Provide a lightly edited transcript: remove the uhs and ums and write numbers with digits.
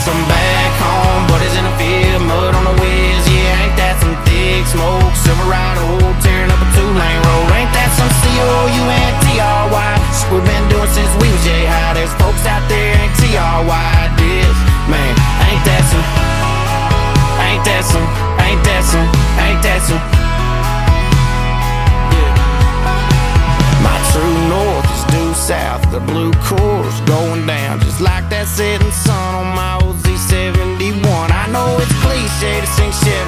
some back home, buddies in the field, mud on the wheels. Yeah, ain't that some thick smoke, Silverado tearing up a two-lane road. Ain't that some COUNTRY, shit we've been doing since we was J-High. There's folks out there ain't TRY this, man. Ain't that some, ain't that some, ain't that some, ain't that some. Yeah. My true north is due south, the blue course going down just like that setting sun on my old Z71. I know it's cliche to sing shit